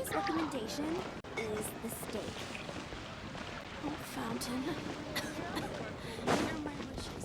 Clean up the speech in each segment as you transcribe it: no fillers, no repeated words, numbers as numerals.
next recommendation is the steak. Oh, fountain. Here are my wishes.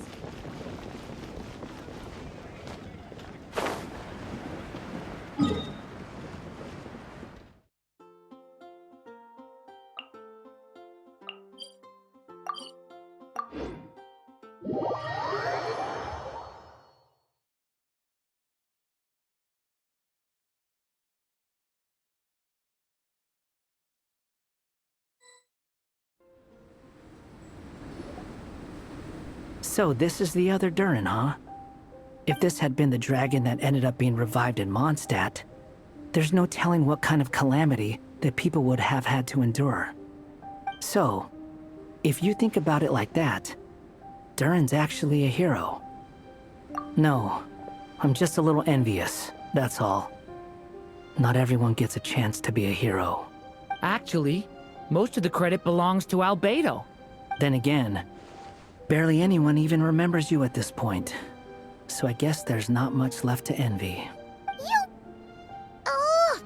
So this is the other Durin, huh? If this had been the dragon that ended up being revived in Mondstadt, there's no telling what kind of calamity that people would have had to endure. So, if you think about it like that, Durin's actually a hero. No, I'm just a little envious, that's all. Not everyone gets a chance to be a hero. Actually, most of the credit belongs to Albedo. Then again, barely anyone even remembers you at this point. So I guess there's not much left to envy. You... Oh!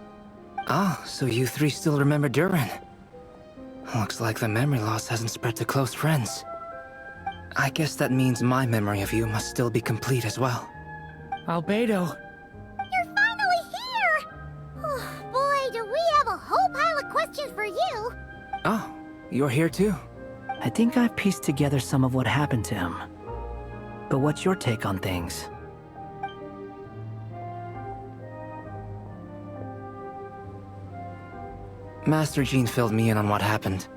Ah, so you three still remember Durin. Looks like the memory loss hasn't spread to close friends. I guess that means my memory of you must still be complete as well. Albedo. You're finally here! Oh, boy, do we have a whole pile of questions for you! Oh, you're here too? I think I've pieced together some of what happened to him. But what's your take on things? Master Jean filled me in on what happened,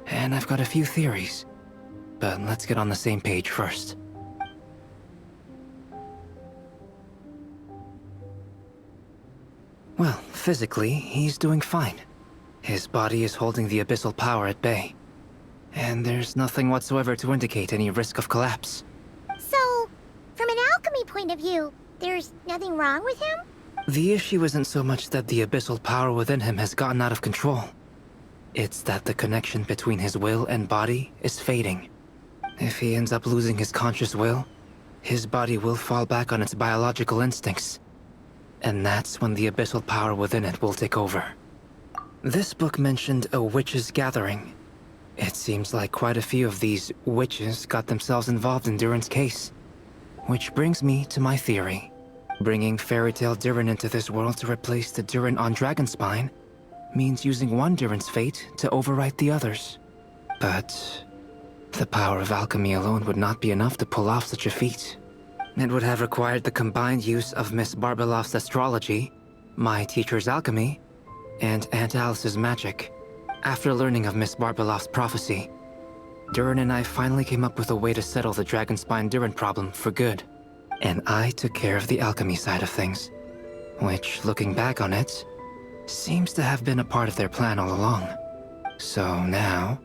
and I've got a few theories. But let's get on the same page first. Well, physically, he's doing fine. His body is holding the abyssal power at bay. And there's nothing whatsoever to indicate any risk of collapse. So, from an alchemy point of view, there's nothing wrong with him? The issue isn't so much that the abyssal power within him has gotten out of control. It's that the connection between his will and body is fading. If he ends up losing his conscious will, his body will fall back on its biological instincts. And that's when the abyssal power within it will take over. This book mentioned a witches' gathering. It seems like quite a few of these witches got themselves involved in Durin's case. Which brings me to my theory. Bringing Fairy Tale Durin into this world to replace the Durin on Dragonspine means using one Durin's fate to overwrite the others. But the power of alchemy alone would not be enough to pull off such a feat. It would have required the combined use of Miss Barbeloff's astrology, my teacher's alchemy, and Aunt Alice's magic. After learning of Miss Barbeloff's prophecy, Durin and I finally came up with a way to settle the Dragonspine Durin problem for good. And I took care of the alchemy side of things, which, looking back on it, seems to have been a part of their plan all along. So now,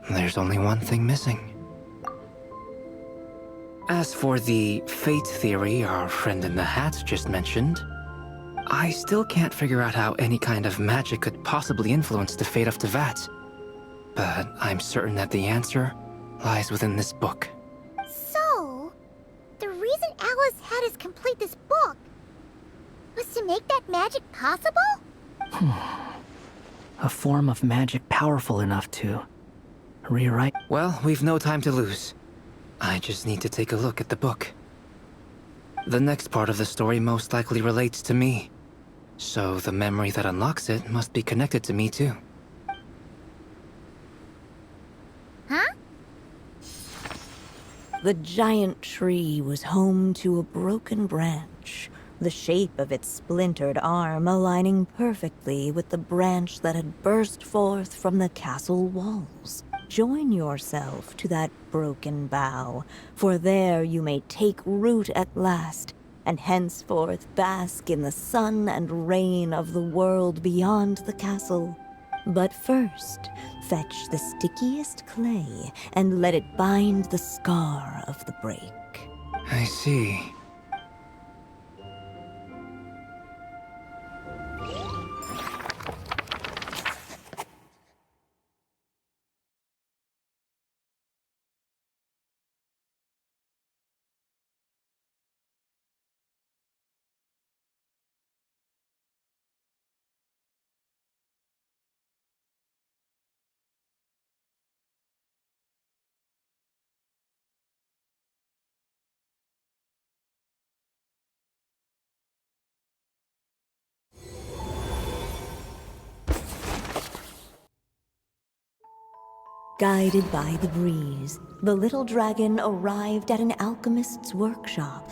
there's only one thing missing. As for the fate theory our friend in the hat just mentioned, I still can't figure out how any kind of magic could possibly influence the fate of Tevat. But I'm certain that the answer lies within this book. So, the reason Alice had us complete this book was to make that magic possible? A form of magic powerful enough to rewrite. Well, we've no time to lose. I just need to take a look at the book. The next part of the story most likely relates to me. So the memory that unlocks it must be connected to me too. Huh? The giant tree was home to a broken branch, the shape of its splintered arm aligning perfectly with the branch that had burst forth from the castle walls. Join yourself to that broken bough, for there you may take root at last, and henceforth bask in the sun and rain of the world beyond the castle. But first, fetch the stickiest clay and let it bind the scar of the break. I see. Guided by the breeze, the little dragon arrived at an alchemist's workshop.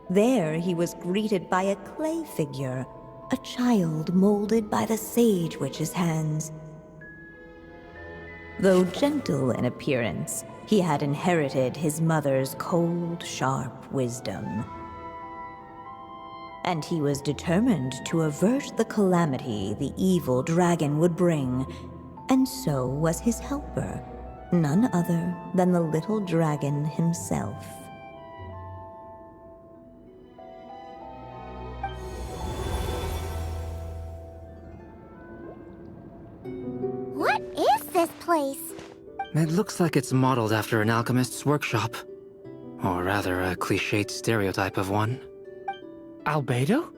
There he was greeted by a clay figure, a child molded by the sage witch's hands. Though gentle in appearance, he had inherited his mother's cold, sharp wisdom. And he was determined to avert the calamity the evil dragon would bring, and so was his helper, none other than the little dragon himself. What is this place? It looks like it's modeled after an alchemist's workshop. Or rather, a cliched stereotype of one. Albedo?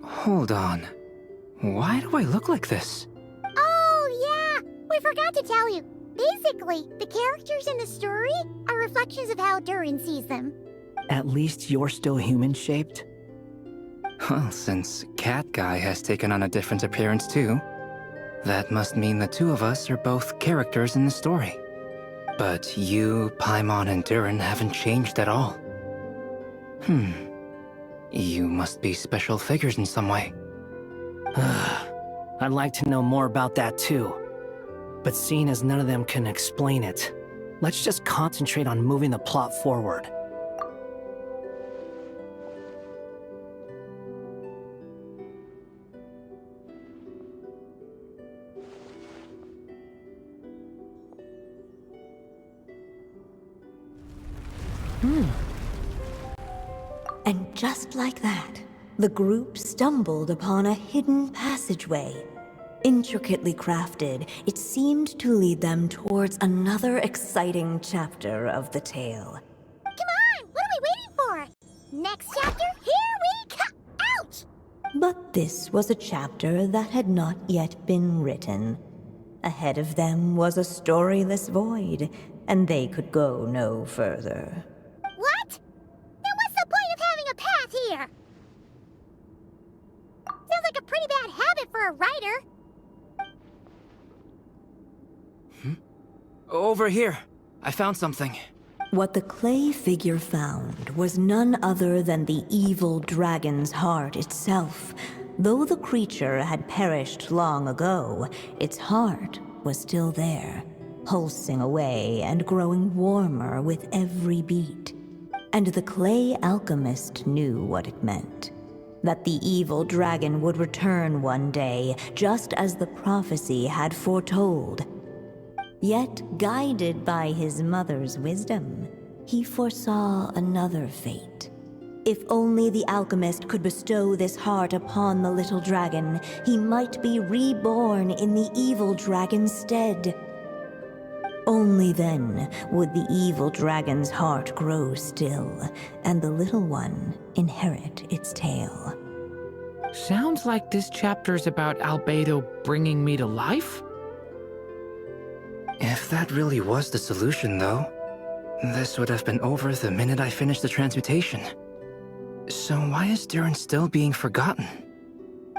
Hold on. Why do I look like this? Oh, yeah! We forgot to tell you. Basically, the characters in the story are reflections of how Durin sees them. At least you're still human-shaped? Well, since Cat Guy has taken on a different appearance too, that must mean the two of us are both characters in the story. But you, Paimon, and Durin haven't changed at all. You must be special figures in some way. I'd like to know more about that too. But seeing as none of them can explain it, let's just concentrate on moving the plot forward. And just like that, the group stumbled upon a hidden passageway. Intricately crafted, it seemed to lead them towards another exciting chapter of the tale. Come on! What are we waiting for? Next chapter, here we come! Ouch! But this was a chapter that had not yet been written. Ahead of them was a storyless void, and they could go no further. What? Then what's the point of having a path here? Sounds like a pretty bad habit for a writer. Over here. I found something. What the clay figure found was none other than the evil dragon's heart itself. Though the creature had perished long ago, its heart was still there, pulsing away and growing warmer with every beat. And the clay alchemist knew what it meant. That the evil dragon would return one day, just as the prophecy had foretold. Yet, guided by his mother's wisdom, he foresaw another fate. If only the alchemist could bestow this heart upon the little dragon, he might be reborn in the evil dragon's stead. Only then would the evil dragon's heart grow still, and the little one inherit its tale. Sounds like this chapter's about Albedo bringing me to life? If that really was the solution, though, this would have been over the minute I finished the transmutation. So why is Durin still being forgotten?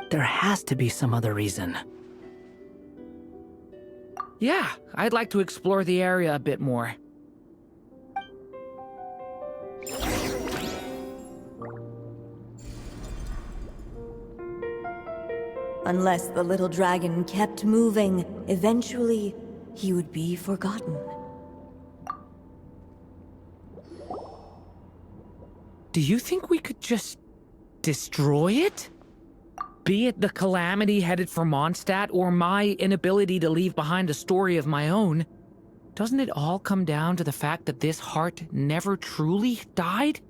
There has to be some other reason. Yeah, I'd like to explore the area a bit more. Unless the little dragon kept moving, eventually he would be forgotten. Do you think we could just destroy it? Be it the calamity headed for Mondstadt or my inability to leave behind a story of my own, doesn't it all come down to the fact that this heart never truly died?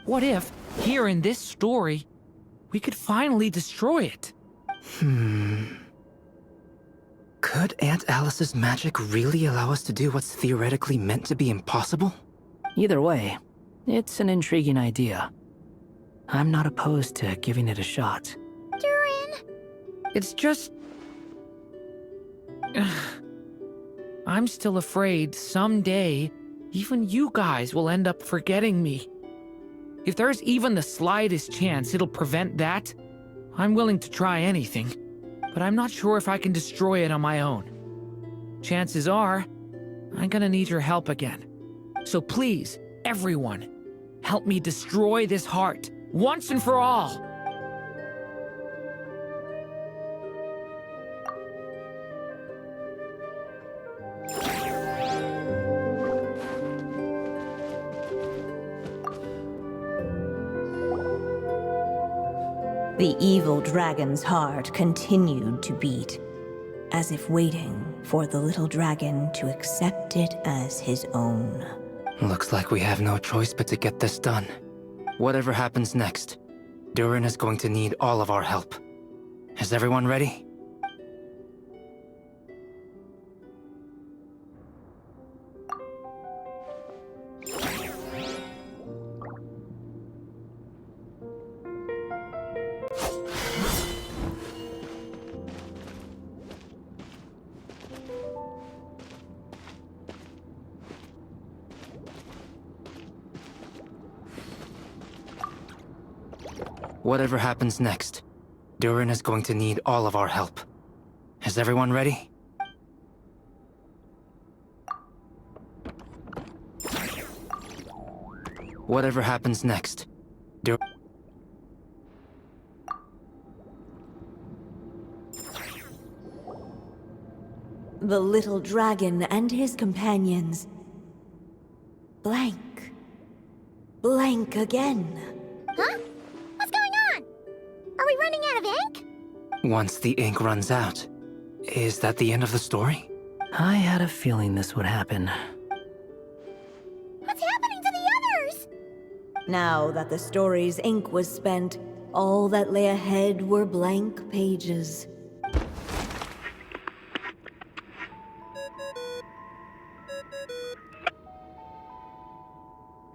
What if, here in this story, we could finally destroy it? Could Aunt Alice's magic really allow us to do what's theoretically meant to be impossible? Either way, it's an intriguing idea. I'm not opposed to giving it a shot. Durin! It's just... I'm still afraid someday, even you guys will end up forgetting me. If there's even the slightest chance it'll prevent that, I'm willing to try anything. but I'm not sure if I can destroy it on my own. Chances are, I'm gonna need your help again. So please, everyone, help me destroy this heart, once and for all! The evil dragon's heart continued to beat, as if waiting for the little dragon to accept it as his own. Looks like we have no choice but to get this done. Whatever happens next, Durin is going to need all of our help. Is everyone ready? Whatever happens next, Durin is going to need all of our help. Is everyone ready? Whatever happens next, The little dragon and his companions blank. Blank again. Huh? What's going on? Are we running out of ink? Once the ink runs out, is that the end of the story? I had a feeling this would happen. What's happening to the others? Now that the story's ink was spent, all that lay ahead were blank pages.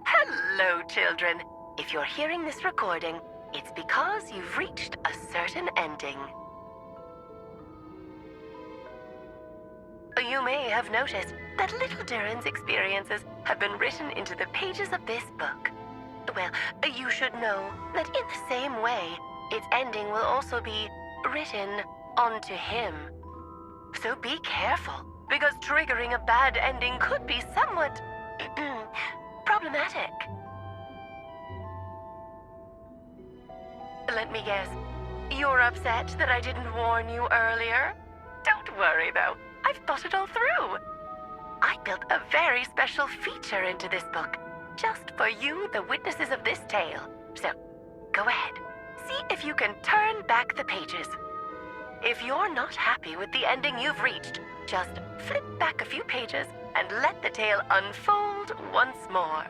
Hello, children. If you're hearing this recording, it's because you've reached a certain ending. You may have noticed that little Durin's experiences have been written into the pages of this book. Well, you should know that in the same way, its ending will also be written onto him. So be careful, because triggering a bad ending could be somewhat problematic. Let me guess, you're upset that I didn't warn you earlier? Don't worry though, I've thought it all through. I built a very special feature into this book, just for you, the witnesses of this tale. So, go ahead, see if you can turn back the pages. If you're not happy with the ending you've reached, just flip back a few pages and let the tale unfold once more.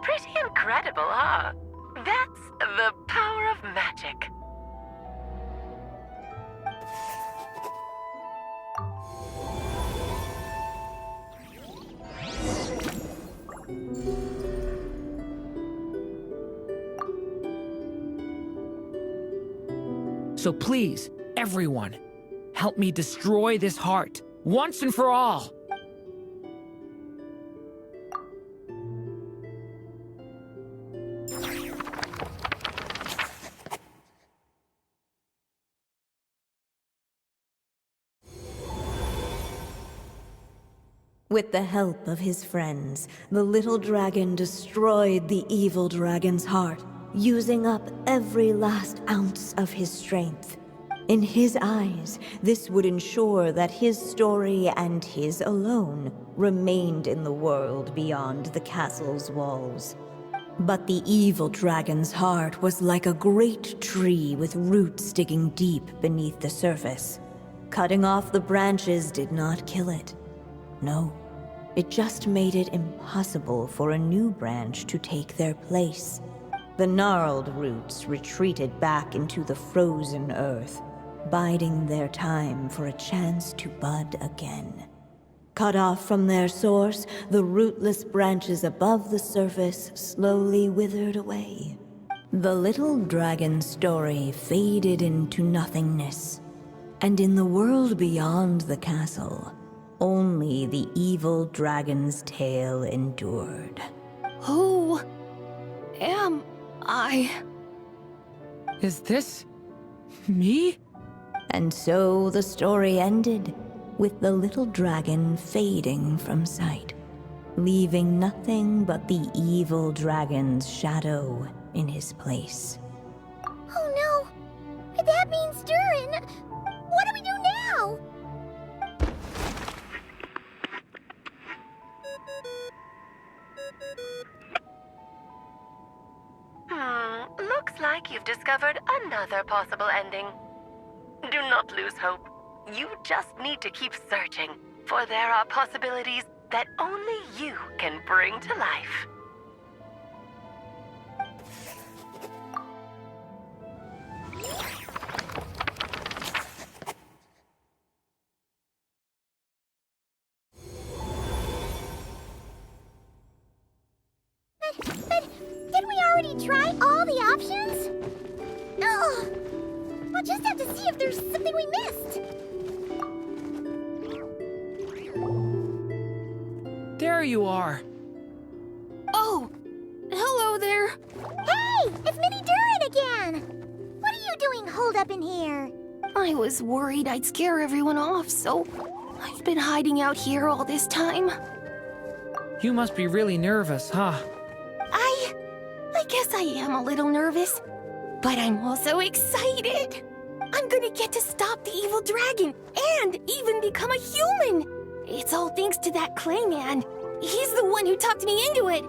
Pretty incredible, huh? That's the power of magic. So please, everyone, help me destroy this heart, once and for all! With the help of his friends, the little dragon destroyed the evil dragon's heart, using up every last ounce of his strength. In his eyes, this would ensure that his story and his alone remained in the world beyond the castle's walls. But the evil dragon's heart was like a great tree with roots digging deep beneath the surface. Cutting off the branches did not kill it. No, it just made it impossible for a new branch to take their place. The gnarled roots retreated back into the frozen earth, biding their time for a chance to bud again. Cut off from their source, the rootless branches above the surface slowly withered away. The little dragon's story faded into nothingness, and in the world beyond the castle, only the evil dragon's tale endured. Who am I? Is this... me? And so the story ended, with the little dragon fading from sight, leaving nothing but the evil dragon's shadow in his place. Oh no! That means Durin! What do we do now? Looks like you've discovered another possible ending. Do not lose hope. You just need to keep searching, for there are possibilities that only you can bring to life. But didn't we already try all the options? Ugh! We'll just have to see if there's something we missed. There you are. Oh! Hello there! Hey! It's Mini Durin again! What are you doing holed up in here? I was worried I'd scare everyone off, so I've been hiding out here all this time. You must be really nervous, huh? I guess I am a little nervous, but I'm also excited. I'm gonna get to stop the evil dragon and even become a human. It's all thanks to that clay man. He's the one who talked me into it.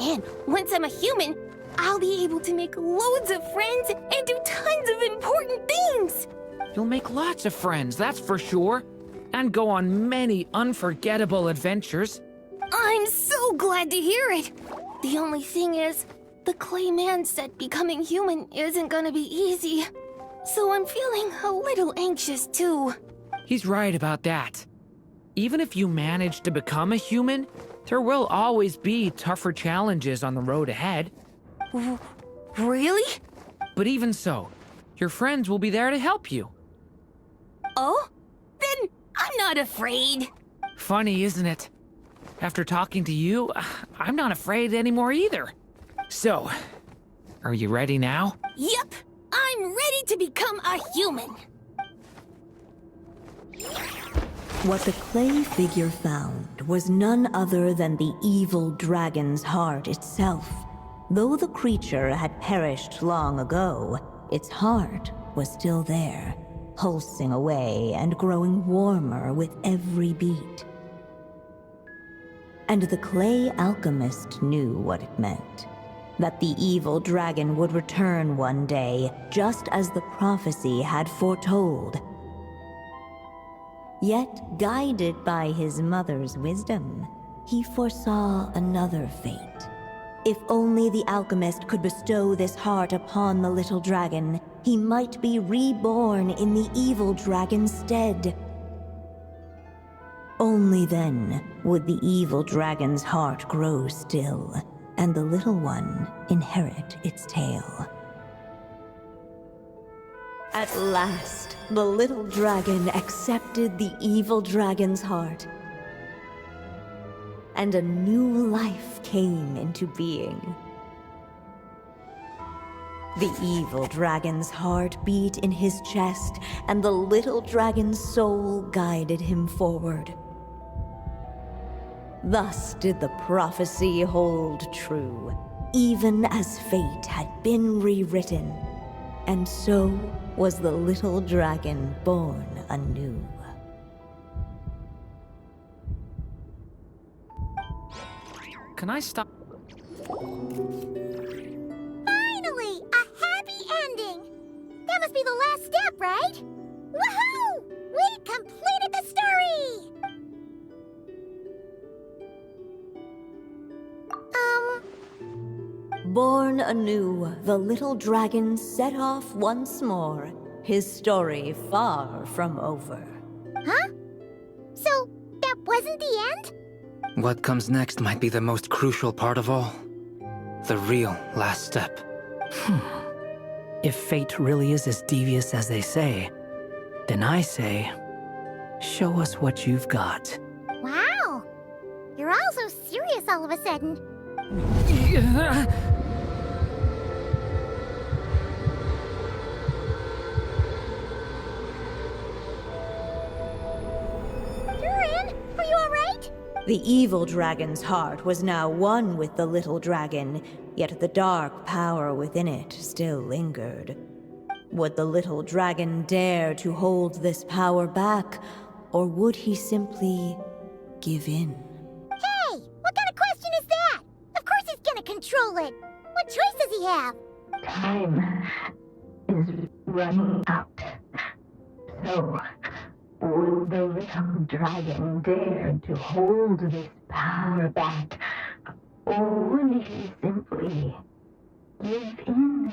And once I'm a human, I'll be able to make loads of friends and do tons of important things. You'll make lots of friends, that's for sure. And go on many unforgettable adventures. I'm so glad to hear it. The only thing is, the clay man said becoming human isn't gonna be easy. So I'm feeling a little anxious too. He's right about that. Even if you manage to become a human, there will always be tougher challenges on the road ahead. Really? But even so, your friends will be there to help you. Oh? Then I'm not afraid. Funny, isn't it? After talking to you, I'm not afraid anymore either. So, are you ready now? Yep, I'm ready to become a human. What the clay figure found was none other than the evil dragon's heart itself. Though the creature had perished long ago, its heart was still there, pulsing away and growing warmer with every beat. And the clay alchemist knew what it meant. That the evil dragon would return one day, just as the prophecy had foretold. Yet, guided by his mother's wisdom, he foresaw another fate. If only the alchemist could bestow this heart upon the little dragon, he might be reborn in the evil dragon's stead. Only then would the evil dragon's heart grow still, and the little one inherit its tale. At last, the little dragon accepted the evil dragon's heart, and a new life came into being. The evil dragon's heart beat in his chest, and the little dragon's soul guided him forward. Thus did the prophecy hold true, even as fate had been rewritten. And so was the little dragon born anew. Can I stop? Finally! A happy ending! That must be the last step, right? Woohoo! We completed the story! Born anew, the little dragon set off once more, his story far from over. Huh? So, that wasn't the end? What comes next might be the most crucial part of all. The real last step. If fate really is as devious as they say, then I say, show us what you've got. Wow! You're all so serious all of a sudden. The evil dragon's heart was now one with the little dragon, yet the dark power within it still lingered. Would the little dragon dare to hold this power back, or would he simply give in? Hey! What kind of question is that? Of course he's gonna control it! What choice does he have? Time is running out. So, would the little dragon dare to hold this power back? Or would he simply give in?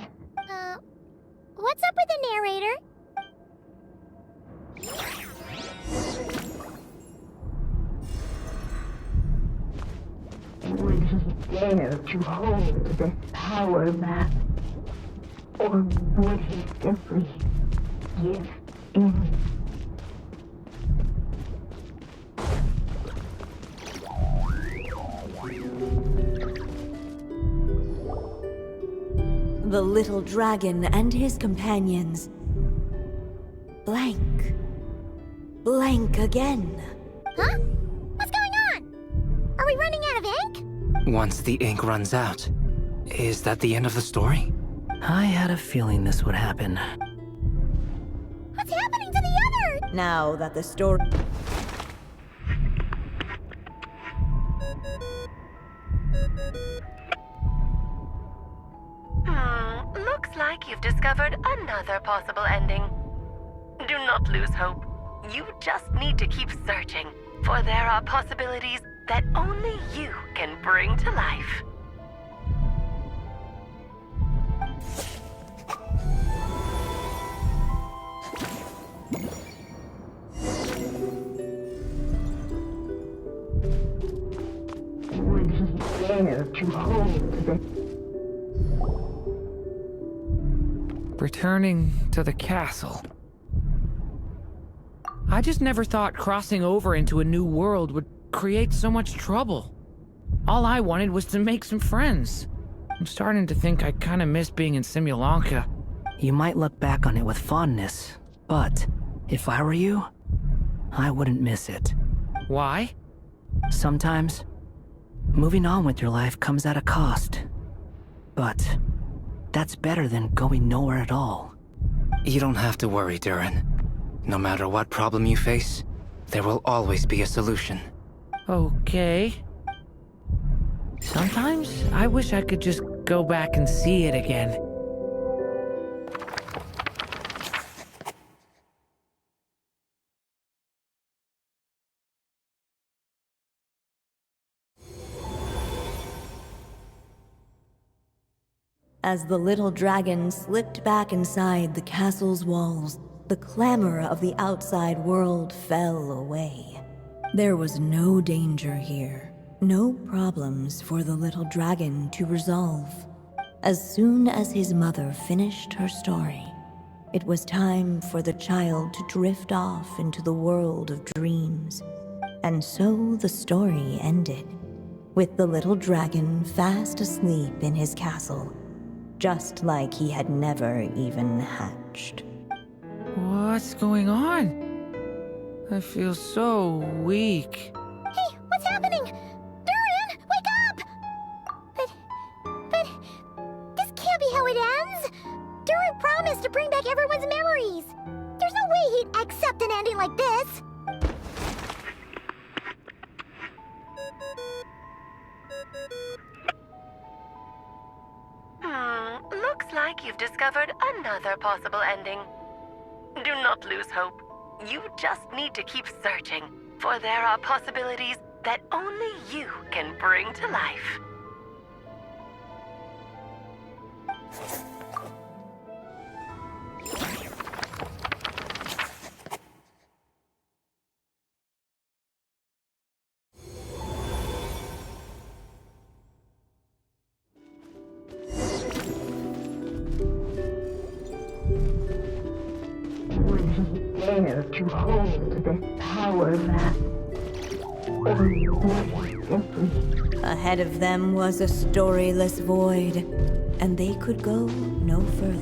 What's up with the narrator? Would he dare to hold this power back? Or would he simply give in? The little dragon and his companions blank. Blank again. Huh? What's going on? Are we running out of ink? Once the ink runs out, is that the end of the story? I had a feeling this would happen. What's happening to the other? Now that the story... Looks like you've discovered another possible ending. Do not lose hope. You just need to keep searching, for there are possibilities that only you can bring to life. Would he dare to hold this? Returning to the castle. I just never thought crossing over into a new world would create so much trouble. All I wanted was to make some friends. I'm starting to think I kinda miss being in Simulanka. You might look back on it with fondness, but if I were you, I wouldn't miss it. Why? Sometimes, moving on with your life comes at a cost. But that's better than going nowhere at all. You don't have to worry, Durin. No matter what problem you face, there will always be a solution. Okay. Sometimes I wish I could just go back and see it again. As the little dragon slipped back inside the castle's walls, the clamor of the outside world fell away. There was no danger here, no problems for the little dragon to resolve. As soon as his mother finished her story, it was time for the child to drift off into the world of dreams. And so the story ended, with the little dragon fast asleep in his castle, just like he had never even hatched. What's going on? I feel so weak. Hey, what's happening? Durin, wake up! But this can't be how it ends. Durin promised to bring back everyone's memories. There's no way he'd accept an ending like this. Looks like you've discovered another possible ending. Do not lose hope. You just need to keep searching, for there are possibilities that only you can bring to life. Would he dare to hold this power back? Or would he simply... Ahead of them was a storyless void, and they could go no further.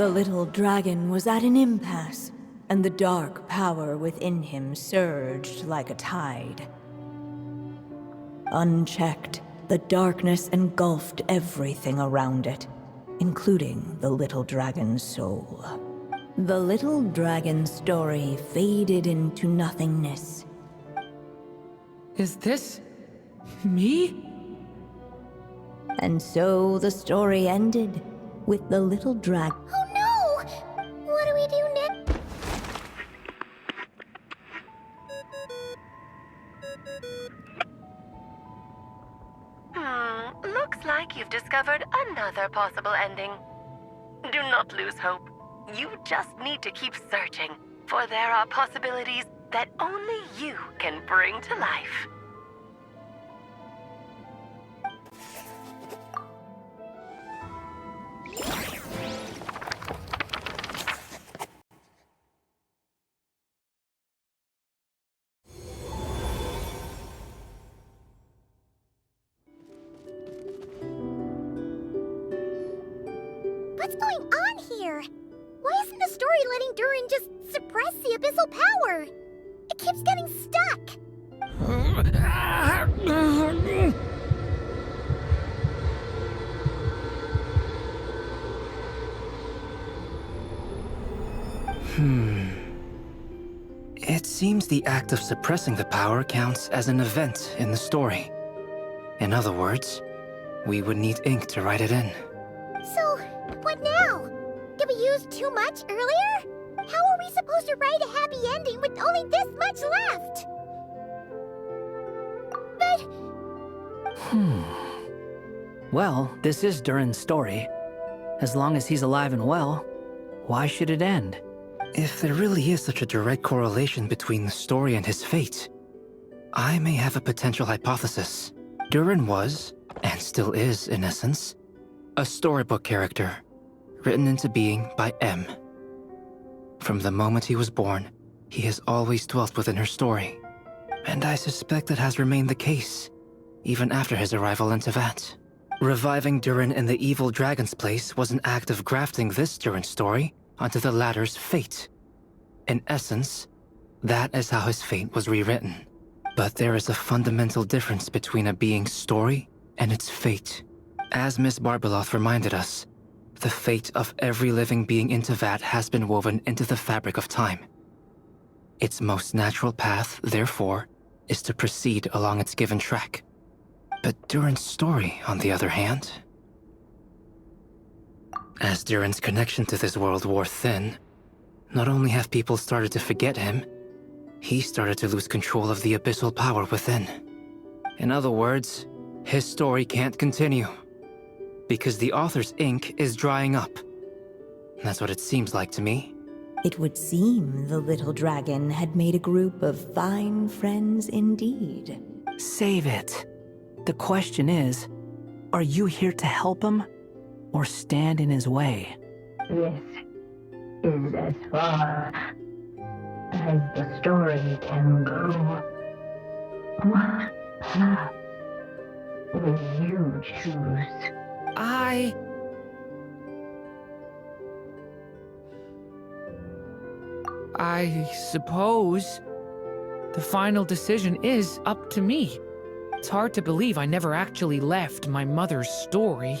The little dragon was at an impasse, and the dark power within him surged like a tide. Unchecked, the darkness engulfed everything around it, including the little dragon's soul. The little dragon's story faded into nothingness. Is this me? And so the story ended, with the little dragon. Oh no! What do we do next? Looks like you've discovered another possible ending. Do not lose hope. You just need to keep searching, for there are possibilities that only you can bring to life. What's going on here? Why isn't the story letting Durin just suppress the abyssal power? It keeps getting stuck. It seems the act of suppressing the power counts as an event in the story. In other words, we would need ink to write it in. So, what now? Did we use too much earlier? How are we supposed to write a happy ending with only this much left? But... Well, this is Durin's story. As long as he's alive and well, why should it end? If there really is such a direct correlation between the story and his fate, I may have a potential hypothesis. Durin was, and still is in essence, a storybook character, written into being by M. From the moment he was born, he has always dwelt within her story. And I suspect that has remained the case, even after his arrival in Tevat. Reviving Durin in the evil dragon's place was an act of grafting this Durin story onto the latter's fate. In essence, that is how his fate was rewritten. But there is a fundamental difference between a being's story and its fate. As Miss Barbeloth reminded us, the fate of every living being in Tevat has been woven into the fabric of time. Its most natural path, therefore, is to proceed along its given track. But Durin's story, on the other hand... As Durin's connection to this world wore thin, not only have people started to forget him, he started to lose control of the abyssal power within. In other words, his story can't continue, because the author's ink is drying up. That's what it seems like to me. It would seem the little dragon had made a group of fine friends indeed. Save it. The question is, are you here to help him, or stand in his way? This is as far as the story can go. What path will you choose? I suppose the final decision is up to me. It's hard to believe I never actually left my mother's story.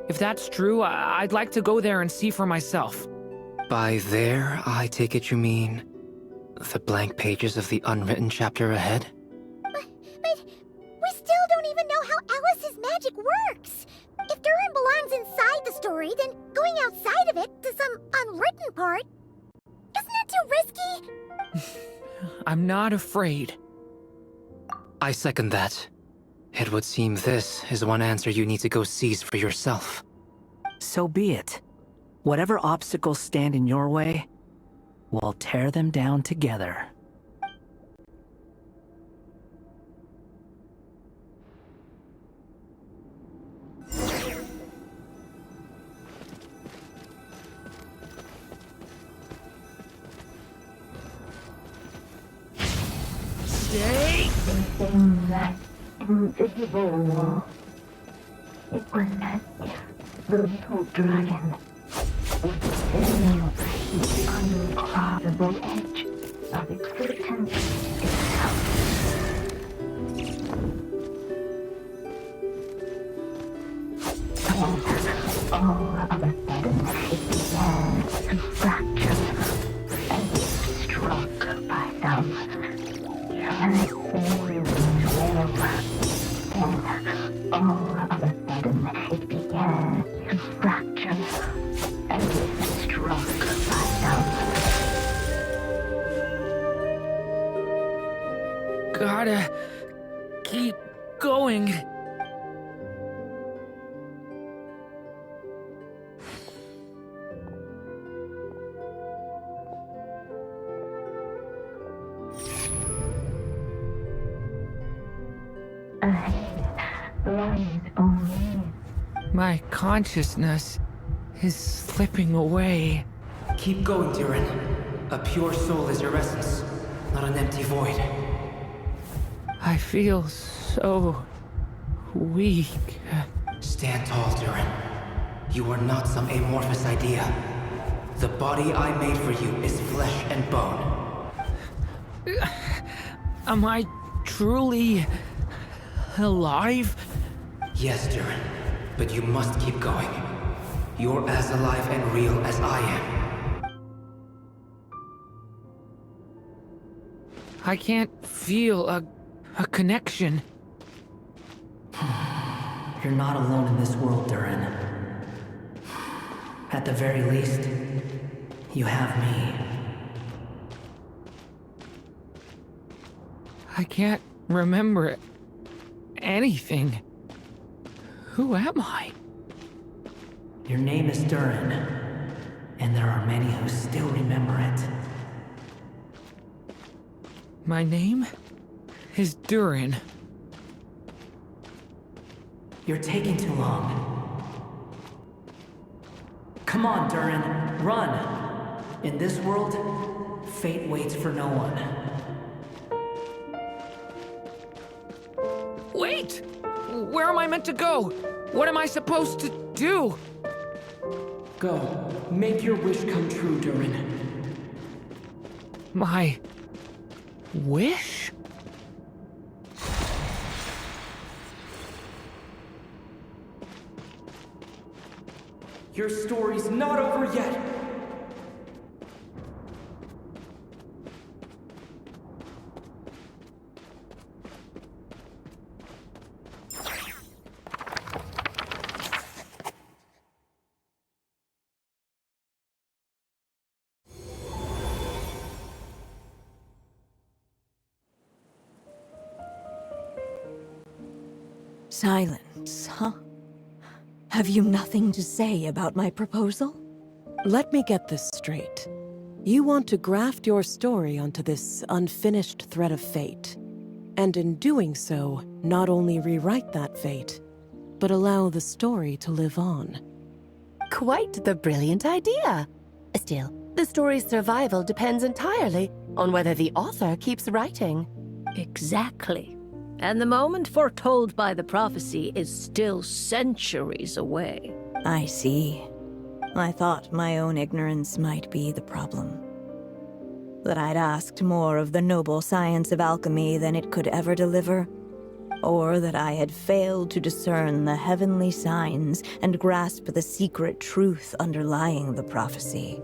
If that's true, I'd like to go there and see for myself. By there, I take it you mean the blank pages of the unwritten chapter ahead? But we still don't even know how Alice's magic works. If Durin belongs inside the story, then going outside of it to some unwritten part, isn't that too risky? I'm not afraid. I second that. It would seem this is one answer you need to go seize for yourself. So be it. Whatever obstacles stand in your way, we'll tear them down together. Stay! Within that invisible wall, it was as if the little dragon still the uncrossable edge of existence itself. And all of a sudden it began to fracture and be struck by some unexplained will. And all of a sudden it began to fracture and be struck by some. Gotta keep going. Lies only. My consciousness is slipping away. Keep going, Durin. A pure soul is your essence, not an empty void. I feel so weak. Stand tall, Durin. You are not some amorphous idea. The body I made for you is flesh and bone. Am I truly alive? Yes, Durin, but you must keep going. You're as alive and real as I am. I can't feel a connection. You're not alone in this world, Durin. At the very least, you have me. I can't remember anything. Who am I? Your name is Durin, and there are many who still remember it. My name is Durin. You're taking too long. Come on, Durin, run! In this world, fate waits for no one. Wait! Where am I meant to go? What am I supposed to do? Go. Make your wish come true, Durin. My wish? Your story's not over yet! Silence, huh? Have you nothing to say about my proposal? Let me get this straight. You want to graft your story onto this unfinished thread of fate, and in doing so, not only rewrite that fate, but allow the story to live on. Quite the brilliant idea. Still, the story's survival depends entirely on whether the author keeps writing. Exactly. And the moment foretold by the prophecy is still centuries away. I see. I thought my own ignorance might be the problem. That I'd asked more of the noble science of alchemy than it could ever deliver. Or that I had failed to discern the heavenly signs and grasp the secret truth underlying the prophecy.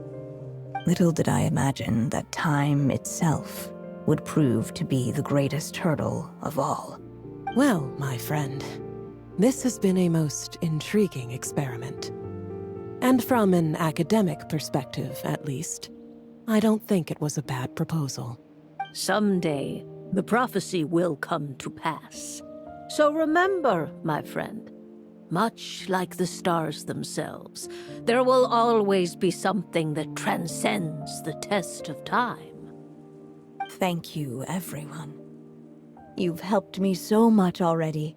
Little did I imagine that time itself would prove to be the greatest hurdle of all. Well, my friend, this has been a most intriguing experiment. And from an academic perspective, at least, I don't think it was a bad proposal. Someday, the prophecy will come to pass. So remember, my friend, much like the stars themselves, there will always be something that transcends the test of time. Thank you, everyone. You've helped me so much already.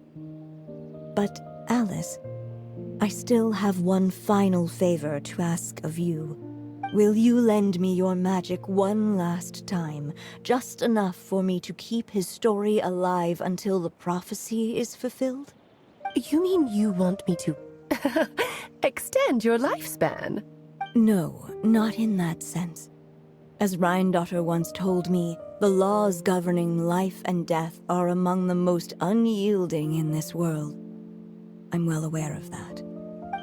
But, Alice, I still have one final favor to ask of you. Will you lend me your magic one last time, just enough for me to keep his story alive until the prophecy is fulfilled? You mean you want me to extend your lifespan? No, not in that sense. As Rheindotter once told me, the laws governing life and death are among the most unyielding in this world. I'm well aware of that.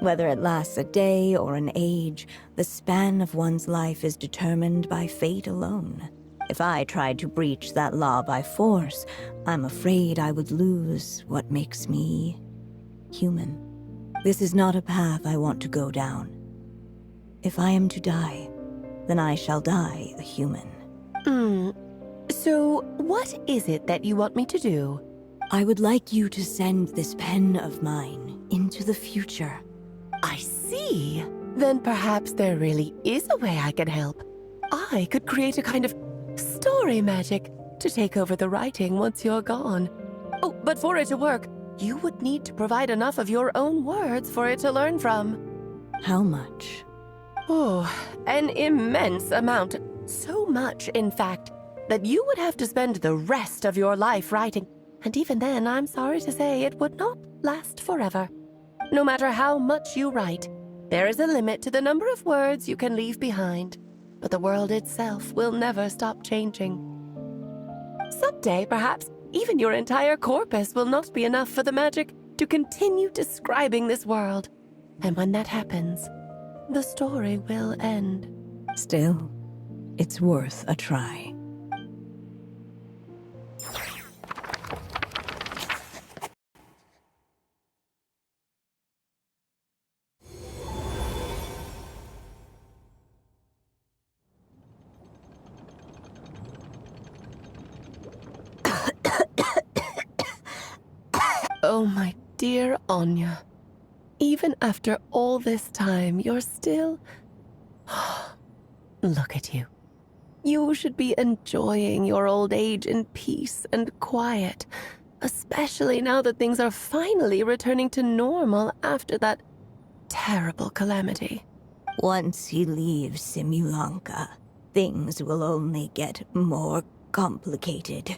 Whether it lasts a day or an age, the span of one's life is determined by fate alone. If I tried to breach that law by force, I'm afraid I would lose what makes me human. This is not a path I want to go down. If I am to die, then I shall die a human. So, what is it that you want me to do? I would like you to send this pen of mine into the future. I see. Then perhaps there really is a way I can help. I could create a kind of story magic to take over the writing once you're gone. Oh, but for it to work, you would need to provide enough of your own words for it to learn from. How much? Oh, an immense amount. So much, in fact, that you would have to spend the rest of your life writing. And even then, I'm sorry to say, it would not last forever. No matter how much you write, there is a limit to the number of words you can leave behind. But the world itself will never stop changing. Someday, perhaps, even your entire corpus will not be enough for the magic to continue describing this world. And when that happens, the story will end. Still, it's worth a try. Oh, my dear Anya. Even after all this time, you're still... Look at you. You should be enjoying your old age in peace and quiet, especially now that things are finally returning to normal after that terrible calamity. Once he leaves Simulanka, things will only get more complicated.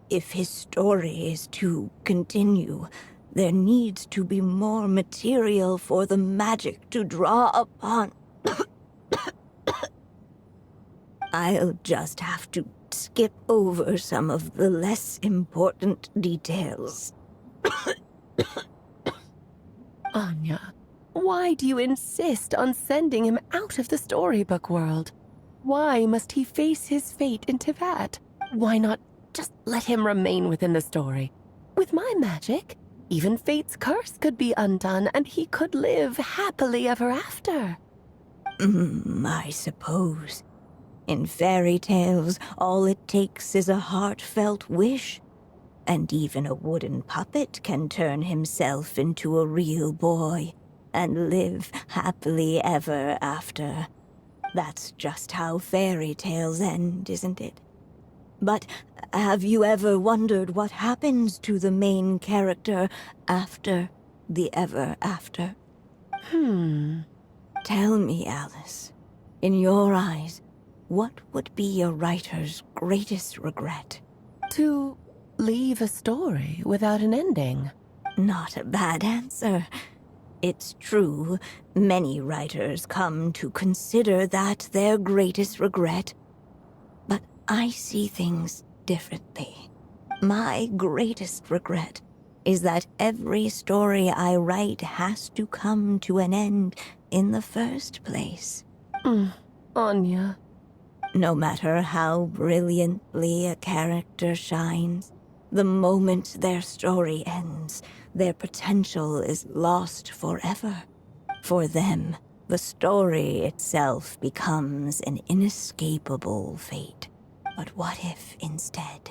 If his story is to continue, there needs to be more material for the magic to draw upon. I'll just have to skip over some of the less important details. Anya, why do you insist on sending him out of the storybook world? Why must he face his fate in Teyvat? Why not just let him remain within the story? With my magic, even fate's curse could be undone and he could live happily ever after. I suppose. In fairy tales, all it takes is a heartfelt wish. And even a wooden puppet can turn himself into a real boy and live happily ever after. That's just how fairy tales end, isn't it? But have you ever wondered what happens to the main character after the ever after? Tell me, Alice, in your eyes, what would be a writer's greatest regret? To leave a story without an ending. Not a bad answer. It's true, many writers come to consider that their greatest regret. But I see things differently. My greatest regret is that every story I write has to come to an end in the first place. Anya. No matter how brilliantly a character shines, the moment their story ends, their potential is lost forever. For them, the story itself becomes an inescapable fate. But what if, instead,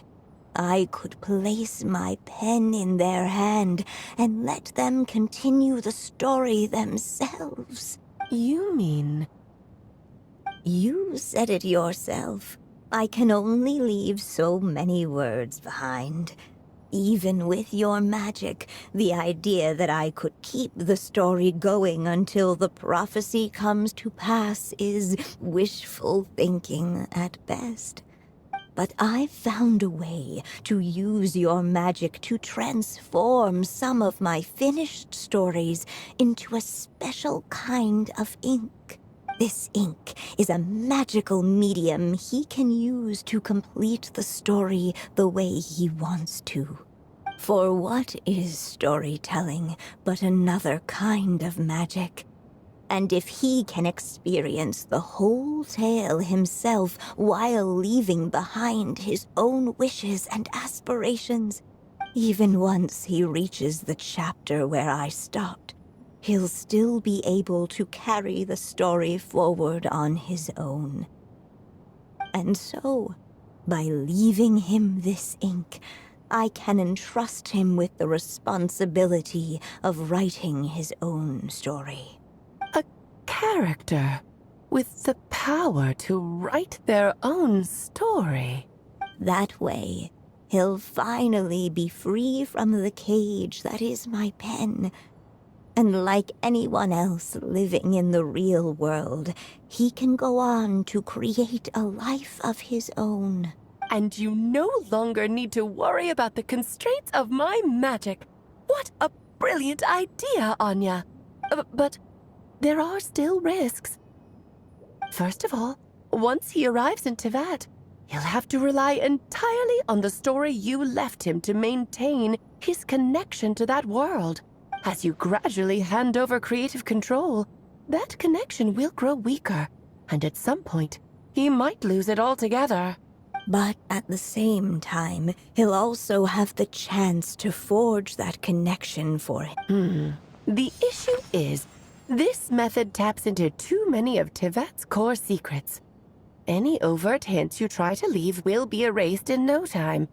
I could place my pen in their hand and let them continue the story themselves? You mean... You said it yourself. I can only leave so many words behind. Even with your magic, the idea that I could keep the story going until the prophecy comes to pass is wishful thinking at best. But I've found a way to use your magic to transform some of my finished stories into a special kind of ink. This ink is a magical medium he can use to complete the story the way he wants to. For what is storytelling but another kind of magic? And if he can experience the whole tale himself while leaving behind his own wishes and aspirations, even once he reaches the chapter where I stopped, he'll still be able to carry the story forward on his own. And so, by leaving him this ink, I can entrust him with the responsibility of writing his own story. A character with the power to write their own story. That way, he'll finally be free from the cage that is my pen. And like anyone else living in the real world, he can go on to create a life of his own. And you no longer need to worry about the constraints of my magic. What a brilliant idea, Anya. But there are still risks. First of all, once he arrives in Tevat, he'll have to rely entirely on the story you left him to maintain his connection to that world. As you gradually hand over creative control, that connection will grow weaker, and at some point, he might lose it altogether. But at the same time, he'll also have the chance to forge that connection for him. The issue is, this method taps into too many of Tevat's core secrets. Any overt hints you try to leave will be erased in no time.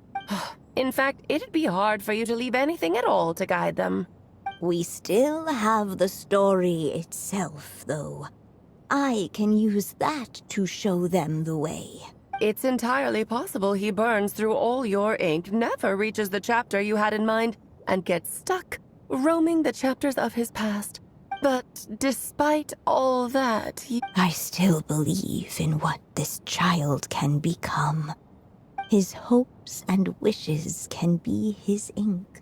In fact, it'd be hard for you to leave anything at all to guide them. We still have the story itself, though. I can use that to show them the way. It's entirely possible he burns through all your ink, never reaches the chapter you had in mind, and gets stuck, roaming the chapters of his past. But despite all that, I still believe in what this child can become. His hopes and wishes can be his ink,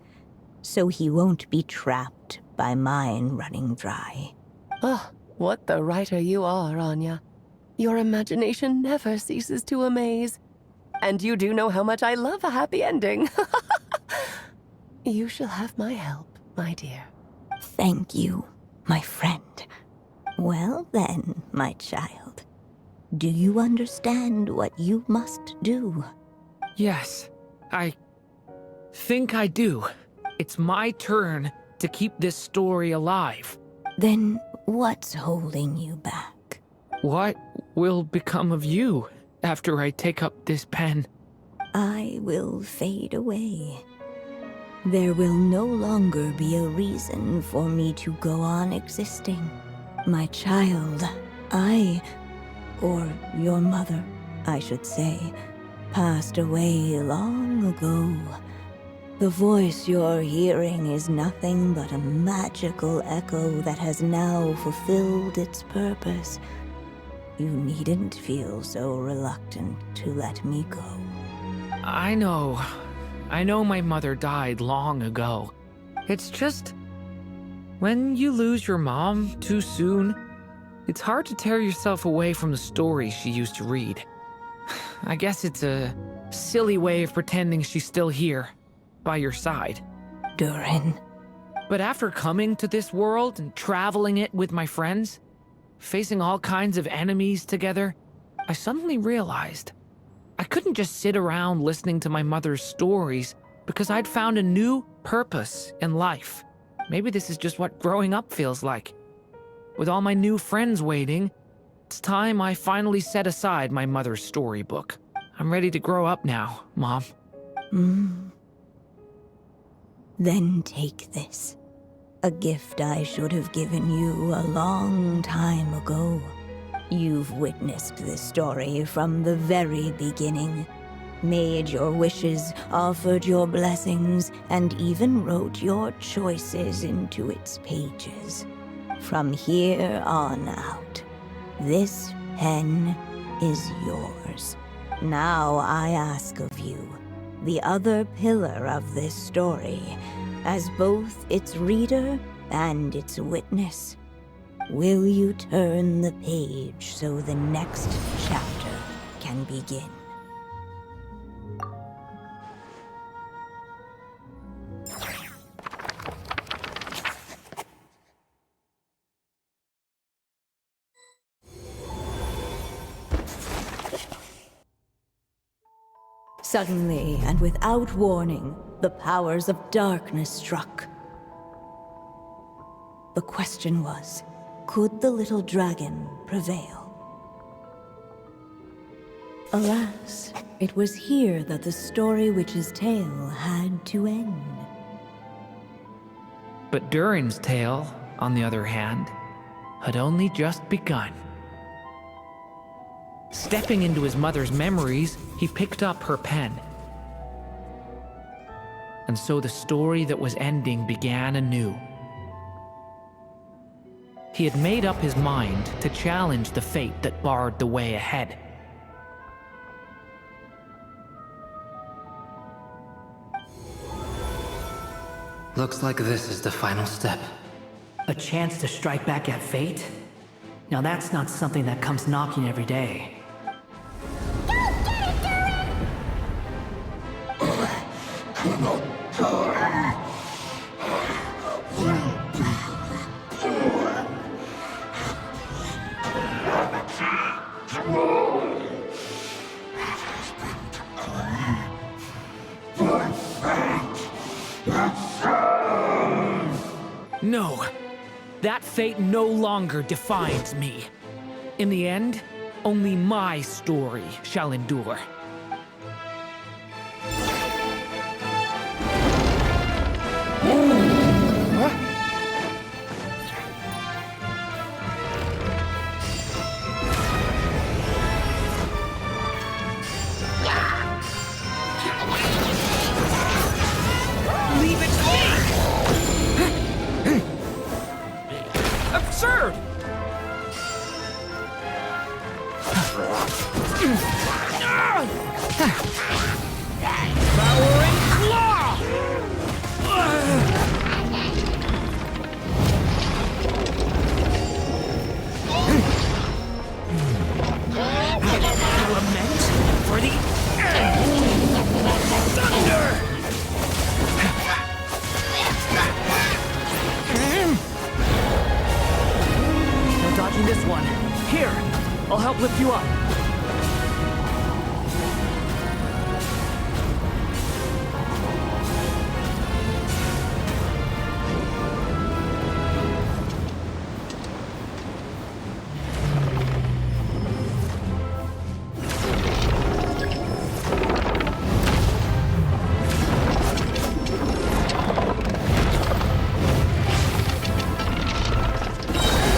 so he won't be trapped by mine running dry. Oh, what the writer you are, Anya. Your imagination never ceases to amaze. And you do know how much I love a happy ending. You shall have my help, my dear. Thank you, my friend. Well then, my child. Do you understand what you must do? Yes, I think I do. It's my turn to keep this story alive. Then what's holding you back? What will become of you after I take up this pen? I will fade away. There will no longer be a reason for me to go on existing. My child, or your mother, I should say, passed away long ago. The voice you're hearing is nothing but a magical echo that has now fulfilled its purpose. You needn't feel so reluctant to let me go. I know my mother died long ago. It's just, when you lose your mom too soon, it's hard to tear yourself away from the stories she used to read. I guess it's a silly way of pretending she's still here, by your side. Durin. But after coming to this world and traveling it with my friends, facing all kinds of enemies together, I suddenly realized I couldn't just sit around listening to my mother's stories because I'd found a new purpose in life. Maybe this is just what growing up feels like. With all my new friends waiting, it's time I finally set aside my mother's storybook. I'm ready to grow up now, Mom. Then take this. A gift I should have given you a long time ago. You've witnessed this story from the very beginning. Made your wishes, offered your blessings, and even wrote your choices into its pages. From here on out, this pen is yours. Now I ask of you, the other pillar of this story, as both its reader and its witness. will you turn the page so the next chapter can begin? Suddenly, and without warning, the powers of darkness struck. The question was, could the little dragon prevail? Alas, it was here that the story witch's tale had to end. But Durin's tale, on the other hand, had only just begun. Stepping into his mother's memories, he picked up her pen. And so the story that was ending began anew. He had made up his mind to challenge the fate that barred the way ahead. Looks like this is the final step. A chance to strike back at fate? Now that's not something that comes knocking every day. No, that fate no longer defines me. In the end, only my story shall endure. Leave it to me! Absurd! Devouring claw! Lament for the end! Thunder! No dodging this one. Here, I'll help lift you up.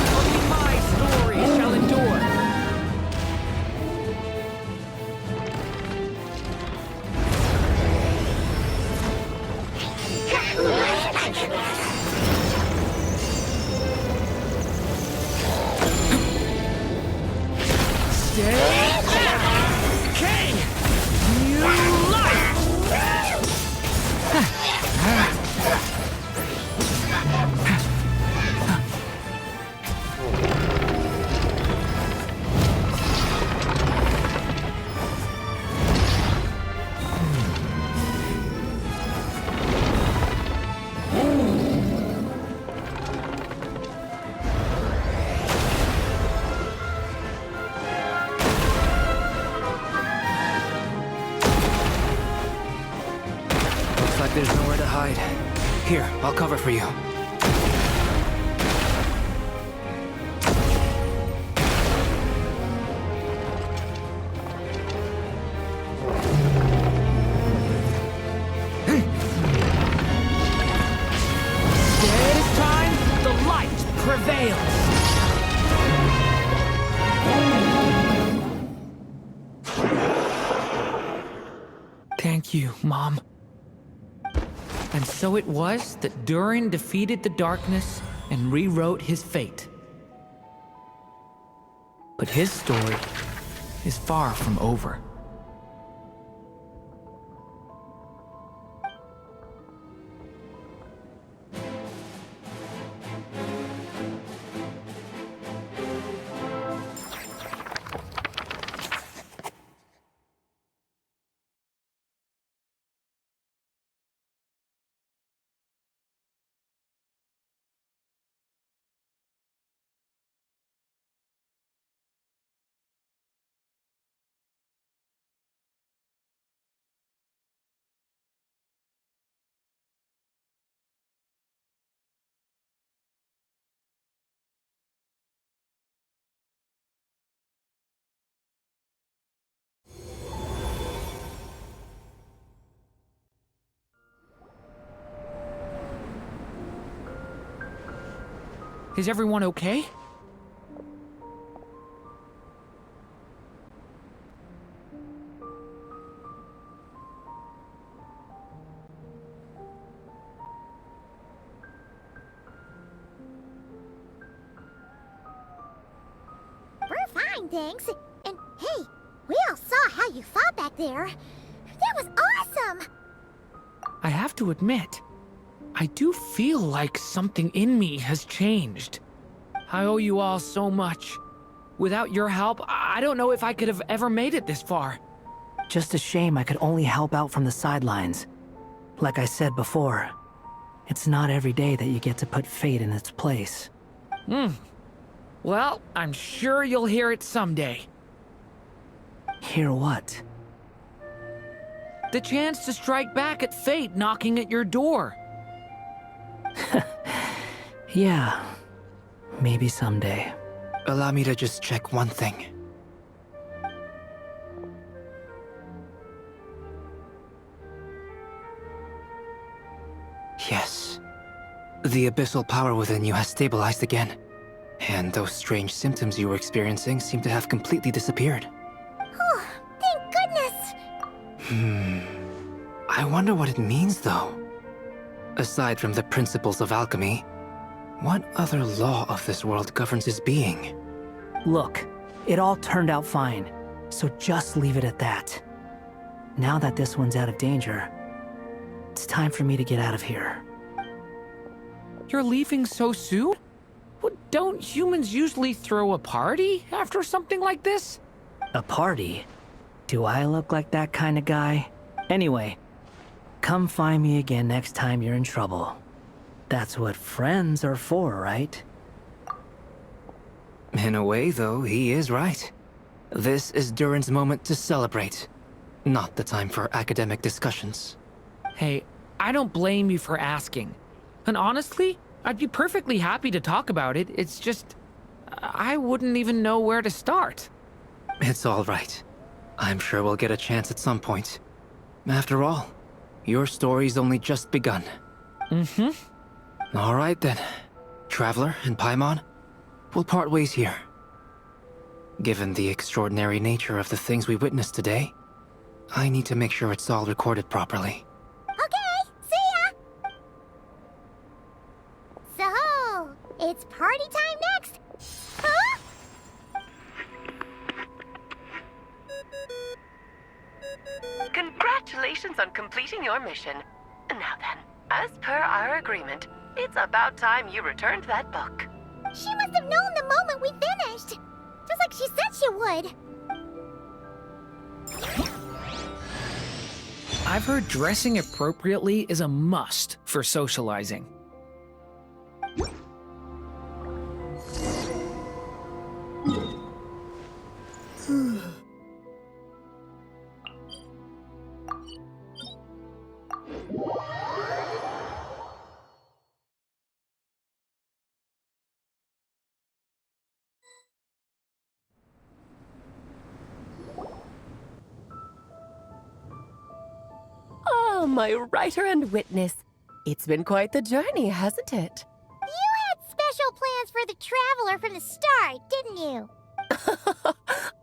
Only my story shall endure. Stay back! King! New life! Looks like there's nowhere to hide. Here, I'll cover for you. This time, the light prevails! Thank you, Mom. And so it was that Durin defeated the darkness and rewrote his fate. But his story is far from over. Is everyone okay? We're fine, thanks. And hey, we all saw how you fought back there. That was awesome! I have to admit, I do feel like something in me has changed. I owe you all so much. Without your help, I don't know if I could have ever made it this far. Just a shame I could only help out from the sidelines. Like I said before, it's not every day that you get to put fate in its place. Well, I'm sure you'll hear it someday. Hear what? The chance to strike back at fate knocking at your door. Yeah, maybe someday. Allow me to just check one thing. Yes. The abyssal power within you has stabilized again. And those strange symptoms you were experiencing seem to have completely disappeared. Oh, thank goodness! I wonder what it means, though. Aside from the principles of alchemy, what other law of this world governs his being? Look, it all turned out fine, so just leave it at that. Now that this one's out of danger, it's time for me to get out of here. You're leaving so soon? Don't humans usually throw a party after something like this? A party? Do I look like that kind of guy? Anyway, come find me again next time you're in trouble. That's what friends are for, right? In a way, though, he is right. This is Durin's moment to celebrate, not the time for academic discussions. Hey, I don't blame you for asking. And honestly, I'd be perfectly happy to talk about it. It's just, I wouldn't even know where to start. It's all right. I'm sure we'll get a chance at some point. After all, your story's only just begun. All right then. Traveler and Paimon, we'll part ways here. Given the extraordinary nature of the things we witnessed today, I need to make sure it's all recorded properly. Okay, see ya! So, it's party time next! Huh? Congratulations on completing your mission. Now then, as per our agreement, it's about time you returned that book. She must have known the moment we finished! Just like she said she would! I've heard dressing appropriately is a must for socializing. Oh, my writer and witness. It's been quite the journey, hasn't it? You had special plans for the Traveler from the start, didn't you?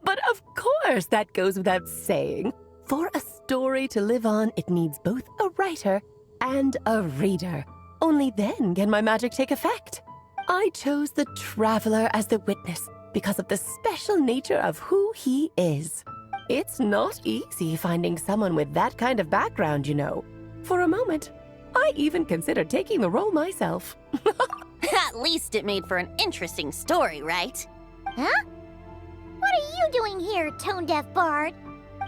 But of course, that goes without saying. For a story to live on, it needs both a writer and a reader. Only then can my magic take effect. I chose the Traveler as the witness because of the special nature of who he is. It's not easy finding someone with that kind of background, you know. For a moment, I even considered taking the role myself. At least it made for an interesting story, right? Huh? What are you doing here, tone-deaf bard?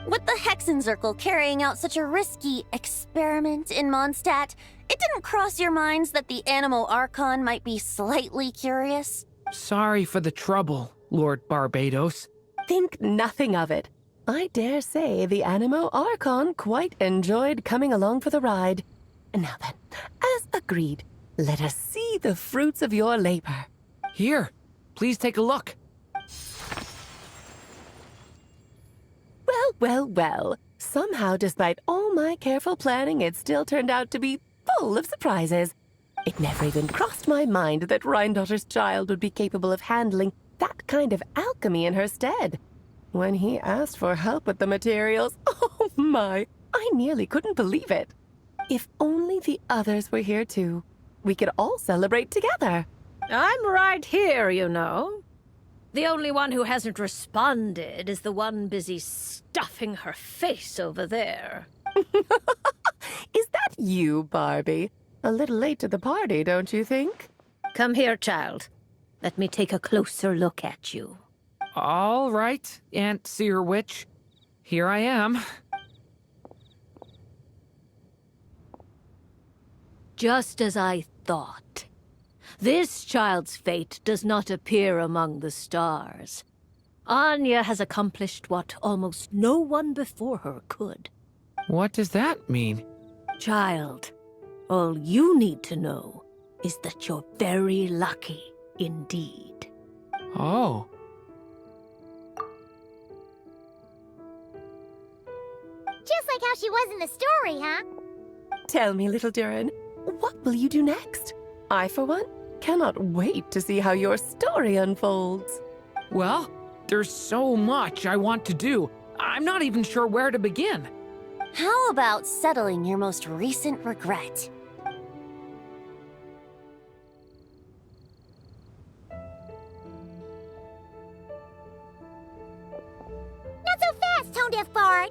With the Hexenzirkel carrying out such a risky experiment in Mondstadt, it didn't cross your minds that the Animo Archon might be slightly curious? Sorry for the trouble, Lord Barbados. Think nothing of it. I dare say the Animo Archon quite enjoyed coming along for the ride. Now then, as agreed, let us see the fruits of your labor. Here, please take a look. Well, well, well. Somehow, despite all my careful planning, it still turned out to be full of surprises. It never even crossed my mind that Rhindotter's child would be capable of handling that kind of alchemy in her stead. When he asked for help with the materials, oh my, I nearly couldn't believe it. If only the others were here too. We could all celebrate together. I'm right here, you know. The only one who hasn't responded is the one busy stuffing her face over there. Is that you, Barbie? A little late to the party, don't you think? Come here, child. Let me take a closer look at you. All right, Aunt Seer Witch. Here I am. Just as I thought. This child's fate does not appear among the stars. Anya has accomplished what almost no one before her could. What does that mean? Child, all you need to know is that you're very lucky indeed. Oh. Just like how she was in the story, huh? Tell me, little Durin, what will you do next? I, for one, cannot wait to see how your story unfolds. Well, there's so much I want to do. I'm not even sure where to begin. How about settling your most recent regret? Not so fast, Tone-Deaf Bard!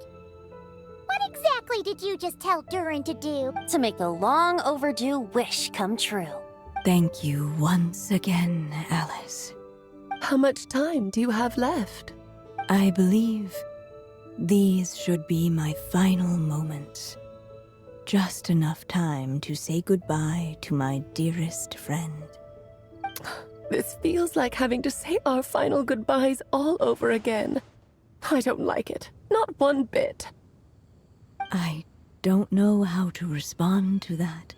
What exactly did you just tell Durin to do? To make the long overdue wish come true. Thank you once again, Alice. How much time do you have left? I believe these should be my final moments. Just enough time to say goodbye to my dearest friend. This feels like having to say our final goodbyes all over again. I don't like it. Not one bit. I don't know how to respond to that.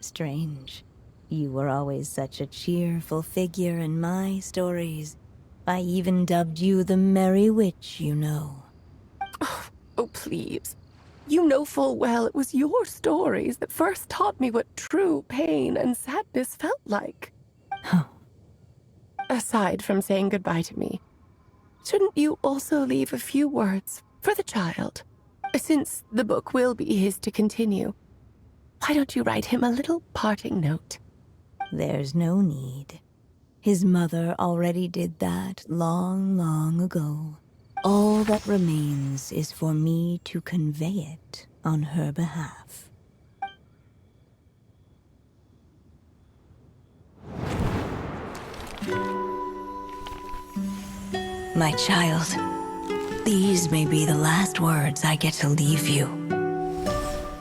Strange. You were always such a cheerful figure in my stories. I even dubbed you the Merry Witch, you know. Oh, please. You know full well it was your stories that first taught me what true pain and sadness felt like. Huh. Aside from saying goodbye to me, shouldn't you also leave a few words for the child? Since the book will be his to continue, why don't you write him a little parting note? There's no need. His mother already did that long, long ago. All that remains is for me to convey it on her behalf. My child, these may be the last words I get to leave you.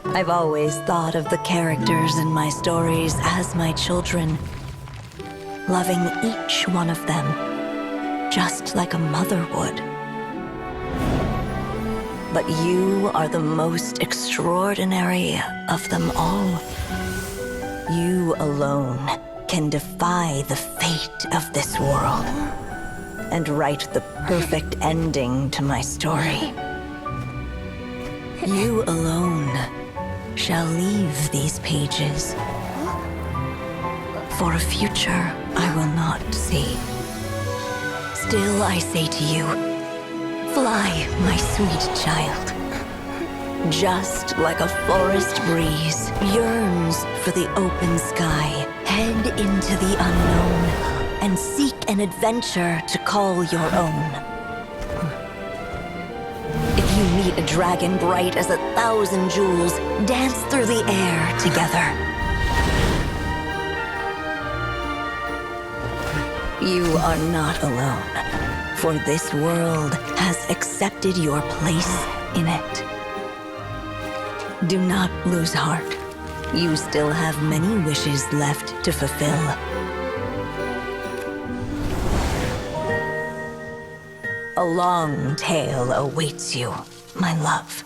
I've always thought of the characters in my stories as my children, loving each one of them, just like a mother would. But you are the most extraordinary of them all. You alone can defy the fate of this world and write the perfect ending to my story. You alone shall leave these pages for a future I will not see. Still I say to you, fly, my sweet child. Just like a forest breeze yearns for the open sky, head into the unknown and seek an adventure to call your own. If you meet a dragon bright as 1,000 jewels, dance through the air together. You are not alone, for this world has accepted your place in it. Do not lose heart. You still have many wishes left to fulfill. A long tale awaits you, my love.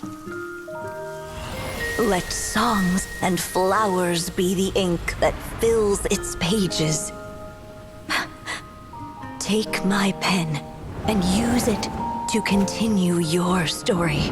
Let songs and flowers be the ink that fills its pages. Take my pen and use it to continue your story.